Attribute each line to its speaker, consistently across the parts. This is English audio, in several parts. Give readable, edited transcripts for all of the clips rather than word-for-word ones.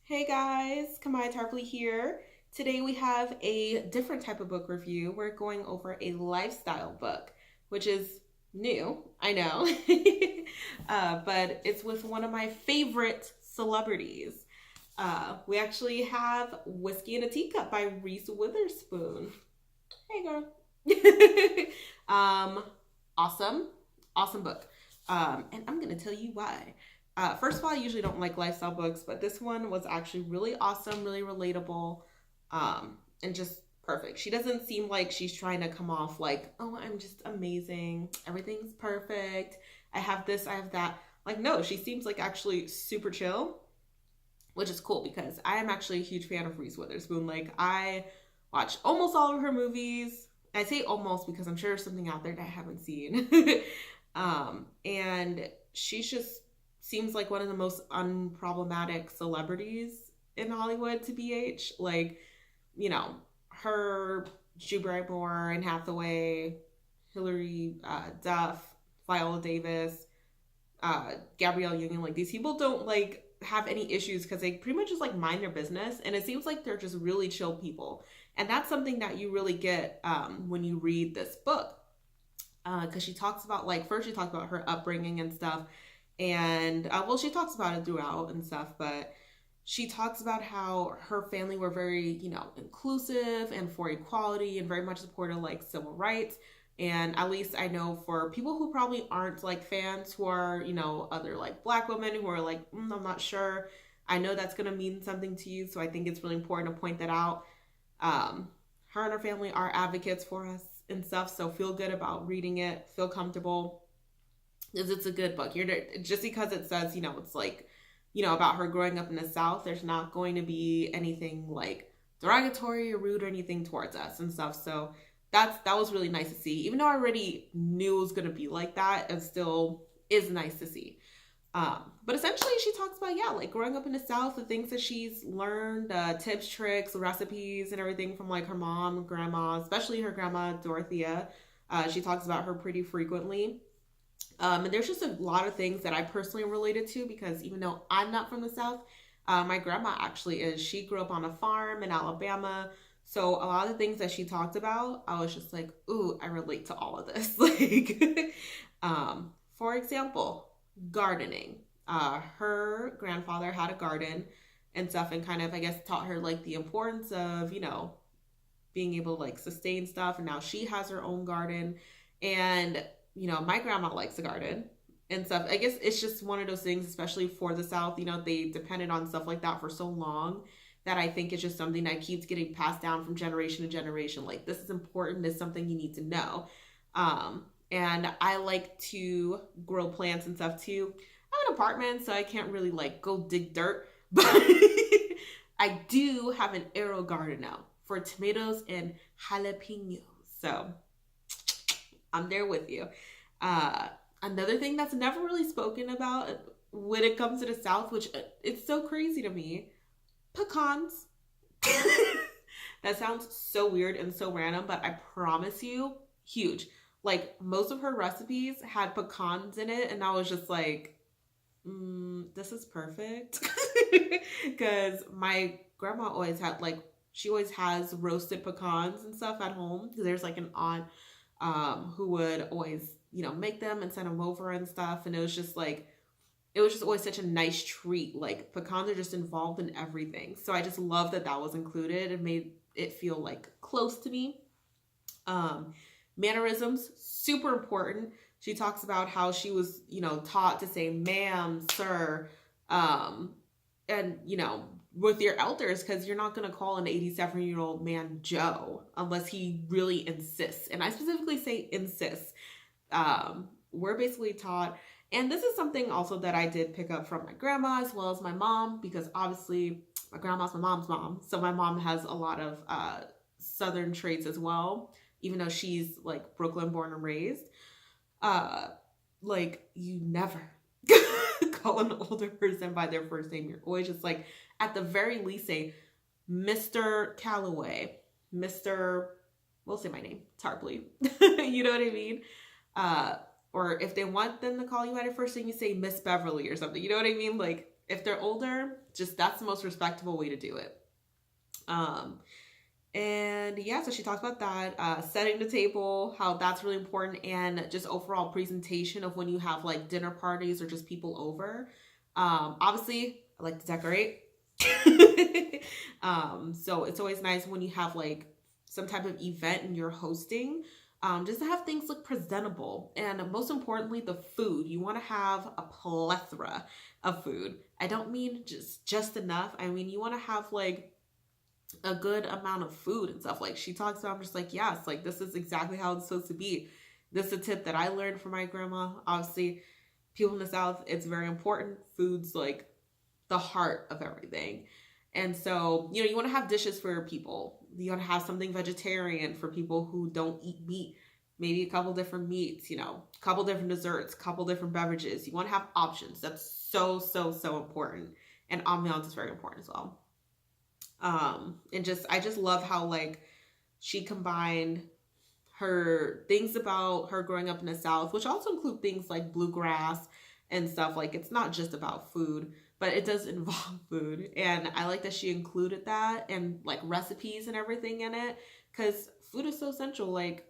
Speaker 1: Hey guys, Kamaya Tarpley here. Today we have a different type of book review. We're going over a lifestyle book, which is new, I know, but it's with one of my favorite celebrities. We actually have Whiskey in a Teacup by Reese Witherspoon. Hey girl. um, awesome, awesome book. And I'm gonna tell you why. First of all, I usually don't like lifestyle books, but this one was actually really awesome, really relatable, and just perfect. She doesn't seem like she's trying to come off like, oh, I'm just amazing. Everything's perfect. I have this, I have that. Like, no, she seems like actually super chill, which is cool because I am actually a huge fan of Reese Witherspoon. Like, I watch almost all of her movies. I say almost because I'm sure there's something out there that I haven't seen. And she's just seems like one of the most unproblematic celebrities in Hollywood to BH. Like, you know, her, Drew Barrymore, and Hathaway, Hilary Duff, Viola Davis, Gabrielle Union, like these people don't like have any issues because they pretty much just like mind their business, and it seems like they're just really chill people, and that's something that you really get when you read this book, because she talks about like first she talks about her upbringing and stuff, and well she talks about it throughout and stuff, but she talks about how her family were very, inclusive and for equality and very much supported like civil rights. And at least I know for people who probably aren't like fans who are, other like black women who are like, I'm not sure. I know that's going to mean something to you. So I think it's really important to point that out. Her and her family are advocates for us and stuff. So feel good about reading it, feel comfortable because it's a good book. You're just because it says, it's like, about her growing up in the South, there's not going to be anything like derogatory or rude or anything towards us and stuff. So that was really nice to see. Even though I already knew it was gonna be like that, it still is nice to see. But essentially, she talks about like growing up in the South, the things that she's learned, tips, tricks, recipes, and everything from like her mom, grandma, especially her grandma Dorothea. She talks about her pretty frequently. And there's just a lot of things that I personally related to because even though I'm not from the South, my grandma actually is. She grew up on a farm in Alabama. So a lot of the things that she talked about, I was just like, ooh, I relate to all of this. Like, for example, gardening. Her grandfather had a garden and stuff and kind of, I guess, taught her like the importance of, being able to like sustain stuff. And now she has her own garden. And my grandma likes a garden and stuff. I guess it's just one of those things, especially for the South, they depended on stuff like that for so long that I think it's just something that keeps getting passed down from generation to generation. Like, this is important. This is something you need to know. And I like to grow plants and stuff too. I have an apartment, so I can't really like go dig dirt, but I do have an arrow garden now for tomatoes and jalapenos. So I'm there with you. Another thing that's never really spoken about when it comes to the South, which it's so crazy to me, pecans. That sounds so weird and so random, but I promise you, huge. Like most of her recipes had pecans in it, and I was just like, this is perfect. Because my grandma always had like, she always has roasted pecans and stuff at home. There's like an aunt who would always, make them and send them over and stuff. And it was just like, it was just always such a nice treat. Like pecans are just involved in everything. So I just love that that was included. It made it feel like close to me. Mannerisms, super important. She talks about how she was, taught to say ma'am, sir, and, with your elders, because you're not going to call an 87-year-old man Joe unless he really insists. And I specifically say insists. We're basically taught, and this is something also that I did pick up from my grandma as well as my mom, because obviously my grandma's my mom's mom. So my mom has a lot of Southern traits as well, even though she's like Brooklyn born and raised. Like you never call an older person by their first name. You're always just like, at the very least, say Mr. Calloway, Mr. We'll say my name, Tarpley. You know what I mean? Or if they want them to call you by their first name, you say Miss Beverly or something. You know what I mean? Like if they're older, just, that's the most respectable way to do it. And yeah, so she talks about that, setting the table, how that's really important, and just overall presentation of when you have like dinner parties or just people over. Obviously, I like to decorate. So it's always nice when you have like some type of event and you're hosting, just to have things look presentable. And most importantly, the food. You want to have a plethora of food. I don't mean just enough. I mean, you want to have like a good amount of food and stuff. Like she talks about, I'm just like, yes, like this is exactly how it's supposed to be. This is a tip that I learned from my grandma. Obviously, people in the South, it's very important. Food's like the heart of everything. And so, you know, you want to have dishes for people. You want to have something vegetarian for people who don't eat meat. Maybe a couple different meats, you know, a couple different desserts, a couple different beverages. You want to have options. That's so, so, so important. And ambiance is very important as well. And just, I just love how like she combined her things about her growing up in the South, which also include things like bluegrass and stuff. Like it's not just about food, but it does involve food. And I like that she included that and like recipes and everything in it, because food is so essential. Like,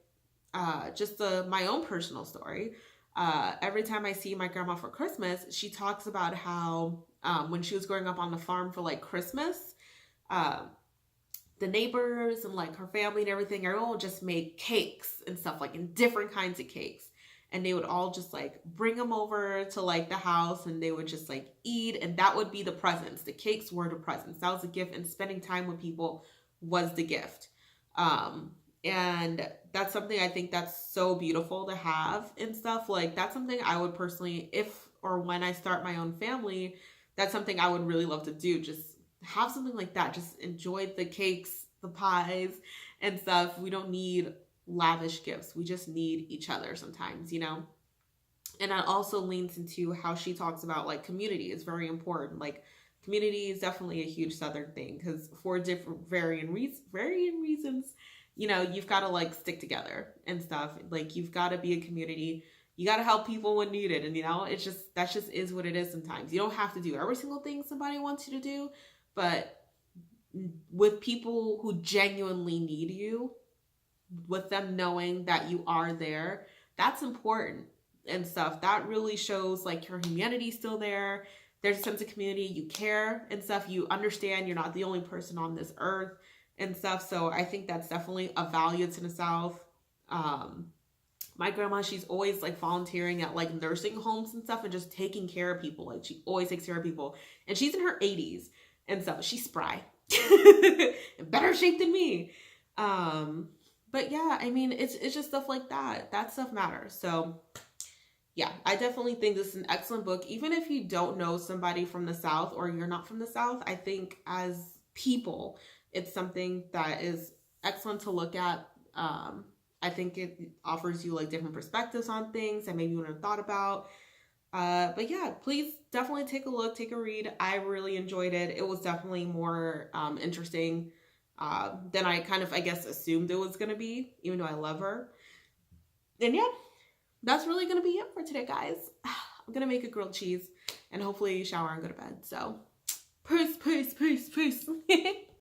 Speaker 1: just my own personal story. Every time I see my grandma for Christmas, she talks about how, when she was growing up on the farm for like Christmas, the neighbors and like her family and everything, everyone would just make cakes and stuff, like in different kinds of cakes. And they would all just like bring them over to like the house and they would just like eat. And that would be the presents. The cakes were the presents. That was a gift. And spending time with people was the gift. And that's something I think that's so beautiful to have and stuff. Like that's something I would personally, if or when I start my own family, that's something I would really love to do. Just have something like that. Just enjoy the cakes, the pies and stuff. We don't need lavish gifts. We just need each other sometimes, you know? And that also leans into how she talks about like community is very important. Like community is definitely a huge Southern thing because for different varying reasons, you know, you've got to like stick together and stuff. Like you've got to be a community. You got to help people when needed. And you know, it's just, that just is what it is sometimes. You don't have to do every single thing somebody wants you to do, but with people who genuinely need you, with them knowing that you are there, that's important and stuff. That really shows like your humanity still there. There's a sense of community, you care and stuff. You understand you're not the only person on this earth and stuff. So I think that's definitely a value to the South. My grandma, she's always like volunteering at like nursing homes and stuff and just taking care of people. Like she always takes care of people and she's in her 80s and stuff. She's spry. In better shape than me. But yeah, I mean, it's just stuff like that. That stuff matters. So yeah, I definitely think this is an excellent book. Even if you don't know somebody from the South or you're not from the South, I think as people, it's something that is excellent to look at. I think it offers you like different perspectives on things that maybe you wouldn't have thought about. But yeah, please definitely take a look, take a read. I really enjoyed it. It was definitely more interesting than I kind of, I guess, assumed it was going to be, even though I love her. And yeah, that's really going to be it for today, guys. I'm going to make a grilled cheese and hopefully shower and go to bed. So, peace, peace, peace, peace.